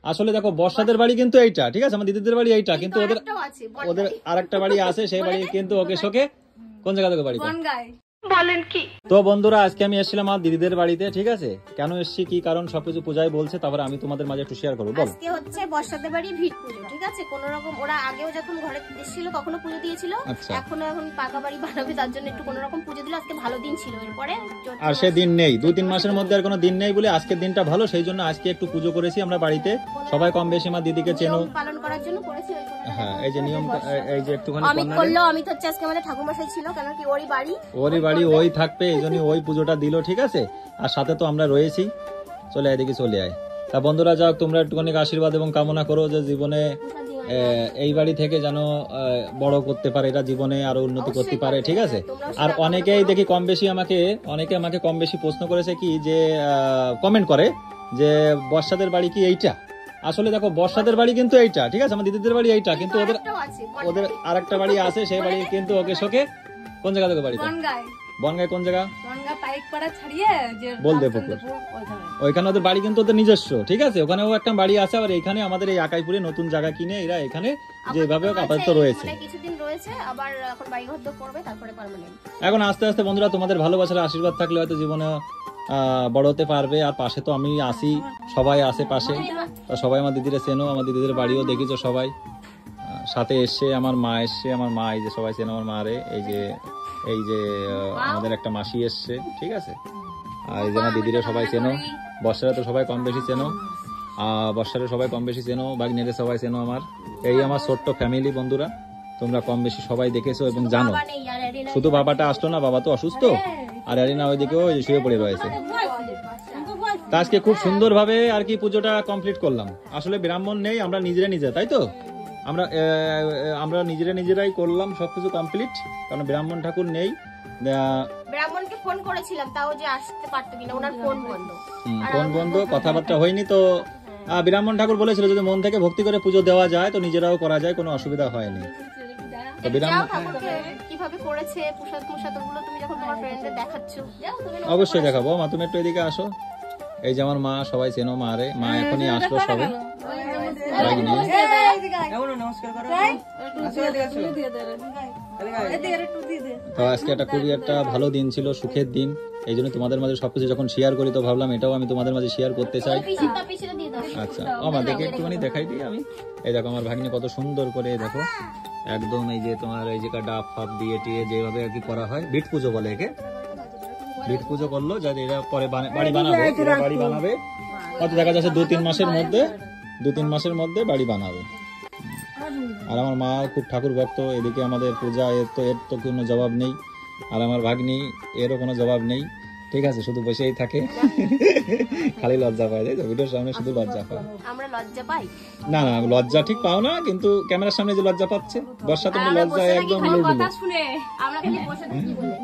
আসলে দেখো বর্ষাদের বাড়ি কিন্তু এইটা, ঠিক আছে, আমার দিদিদের বাড়ি এইটা, কিন্তু ওদের আরেকটা বাড়ি আছে, সেই বাড়ি কিন্তু ওকে শোকে কোন জায়গা থেকে বাড়ি বলেন কি। তো বন্ধুরা আজকে আমি এসেছিলাম আমার দিদিদের বাড়িতে, ঠিক আছে, কেন এসেছি কি কারণ সবকিছু পূজায় বলছে, তারপরে আমি তোমাদের মাঝে একটু শেয়ার করবো। বল, আজকে হচ্ছে বর্ষাদের বাড়ি ভিড় পুজো, ঠিক আছে, কোন রকম ওরা আগেও যখন ঘরে এসেছিল তখনও পুজো দিয়েছিল, এখন পাকা বাড়ি বানাবে তার জন্য একটু কোন রকম পুজো দিল। আজকে ভালো দিন ছিল, এরপরে আর সে দিন নেই, 2-3 মাসের মধ্যে আর কোনো দিন নেই বলে আজকের দিনটা ভালো, সেই জন্য আজকে একটু পুজো করেছি আমরা বাড়িতে সবাই কম বেশি। আমার দিদিকে চেনো, পালন করার জন্য করেছি। হ্যাঁ, এই যে নিয়ম, এই যে একটুখানি আমি করলো, আমি তো হচ্ছে আজকে আমাদের ঠাকুরমশাই ছিল, কেন কি ওরই বাড়ি ওই থাকবে, এই জন্য ওই পুজোটা দিল, ঠিক আছে, আর সাথে তো আমরা রয়েছি। চলে আয় দেখি, চলে আয়। তা বন্ধুরা যাক, তোমরা একটুখানি আশীর্বাদ এবং কামনা করো যে জীবনে এই বাড়ি থেকে যেন বড় করতে পারে, এটা জীবনে আরো উন্নতি করতে পারে, ঠিক আছে। আর অনেকেই দেখি কম বেশি অনেকে আমাকে কম বেশি প্রশ্ন করেছে কি যে কমেন্ট করে যে বর্ষাদের বাড়ি কি এইটা। আসলে দেখো বর্ষাদের বাড়ি কিন্তু এইটা, ঠিক আছে, আমার দিদিদের বাড়ি এইটা, কিন্তু ওদের আরেকটা বাড়ি আছে, সেই বাড়ি কিন্তু ওকে শোকে কোন জায়গা থেকে বাড়ি বনগাঁয়। কোন জায়গা? বলদে পুকুর, ওইখানে ওদের বাড়ি কিন্তু ওদের নিজস্ব, ঠিক আছে, ওখানেও একটা বাড়ি আছে। আর এখানে আমাদের এই আকাইপুরে নতুন জায়গা কিনে এরা এখানে যেভাবে আপাতত রয়েছে, এখন আস্তে আস্তে বন্ধুরা তোমাদের ভালোবাসার আশীর্বাদ থাকলে হয়তো জীবনে বড় হতে পারবে। আর পাশে তো আমি আসি, সবাই আসে পাশে, সবাই আমার দিদিরা চেনো, আমার দিদিদের বাড়িও দেখেছো সবাই, সাথে এসছে আমার মা, আমার মা এই যে সবাই চেনো আমার মা রে, এই যে আমাদের একটা মাসি এসছে, ঠিক আছে, আর এই যে আমার দিদিরা সবাই চেনো, বর্ষারা তো সবাই কম বেশি চেনো, বাগনেরে সবাই চেনো আমার। এই আমার ছোট্ট ফ্যামিলি বন্ধুরা, তোমরা কম বেশি সবাই দেখেছো এবং জানো। শুধু বাবাটা আসলো না, বাবা তো অসুস্থ, আর এরিনা ওইদিকেও শুয়ে পড়ে রয়েছে। আজকে খুব সুন্দর ভাবে আর কি পুজোটা কমপ্লিট করলাম। আসলে ব্রাহ্মণ নেই, আমরা নিজেরা, তাই তো, আমরা নিজেরাই করলাম সবকিছু কমপ্লিট, কারণ ব্রাহ্মণ ঠাকুর নেই। ব্রাহ্মণকে ফোন করেছিলাম, তাও যে আসতে পারতো কিনা, ওনার ফোন বন্ধ, কথাবার্তা হয়নি। তো ব্রাহ্মণ ঠাকুর বলেছিল যদি মন থেকে ভক্তি করে পুজো দেওয়া যায় তো নিজেরাও করা যায়, কোনো অসুবিধা হয়নি। তো কিভাবে করেছে প্রসাদ ওগুলো তুমি যখন তোমার ফ্রেন্ডদের দেখাচ্ছো, অবশ্যই দেখাবো। মা তুমি একটু এদিকে আসো, এই যে আমার মা, সবাই চেনো মা রে, মা এখনই আসলো সবে। তো আজকে খুবই একটা ভালো দিন ছিল, সুখের দিন, এই জন্য তোমাদের মাঝে সবকিছু যখন শেয়ার করি তো ভাবলাম এটাও আমি তোমাদের মাঝে শেয়ার করতে চাই। আচ্ছা, আমার দেখে একটুখানি দেখাই দিই আমি। এই দেখো আমার ভাগ্নি কত সুন্দর করে, দেখো একদম এই যে তোমার এই যে ডাব ফাপ দিয়ে টিয়ে যেভাবে আর কি করা হয়, বিট পুজো বলে একে, বিট পুজো করলো, যাতে এরা পরে বাড়ি বানাবে, হয়তো দেখা যাচ্ছে 2-3 মাসের মধ্যে বাড়ি বানাবে। আর আমার মা খুব ঠাকুর ভক্ত, এদিকে আমাদের পূজা, এর তো কোনো জবাব নেই, আর আমার ভাগ্নি এরও কোনো জবাব নেই, ঠিক আছে, শুধু বসেই থাকে, খালি লজ্জা পায়, তাই তো, ভিডিওর সামনে শুধু লজ্জা পায়। আমরা লজ্জা পাই না, লজ্জা ঠিক পাও না, কিন্তু ক্যামেরার সামনে যে লজ্জা পাচ্ছে, বর্ষা তুমি লজ্জা একদম কথা শুনে আমরা খালি বসে থাকি বলে,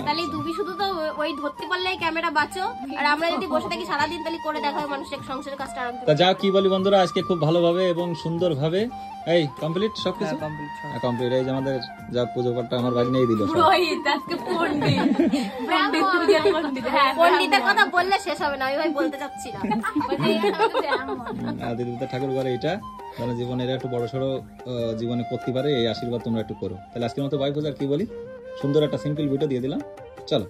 তাহলে তুমি শুধু তো ওই ধরতে পারলেই ক্যামেরা বাঁচো, আর আমরা যদি বসে থাকি সারাদিন তাহলে করে দেখাবে মানুষের সংসারের কাজটা আরম্ভ। তা যাও কি বলি বন্ধুরা, আজকে খুব ভালোভাবে এবং সুন্দরভাবে এই কমপ্লিট সবকিছু কমপ্লিট। এই যে আমাদের যা পুজো পাঠটা আমার ভাগ্নেই দিল, পণ্ডিতের কথা বললে শেষ হবে না, আমি ভাই বলতে চাচ্ছি না। দিদিদের ঠাকুর ঘরে এটা যেন জীবনে এরা একটু বড় সড়ো জীবনে করতে পারে, এই আশীর্বাদ তোমরা একটু করো। তাহলে আজকের মতো বাই পূজার কি বলি, সুন্দর একটা সিম্পল ভিডিও দিয়ে দিলাম, চলো।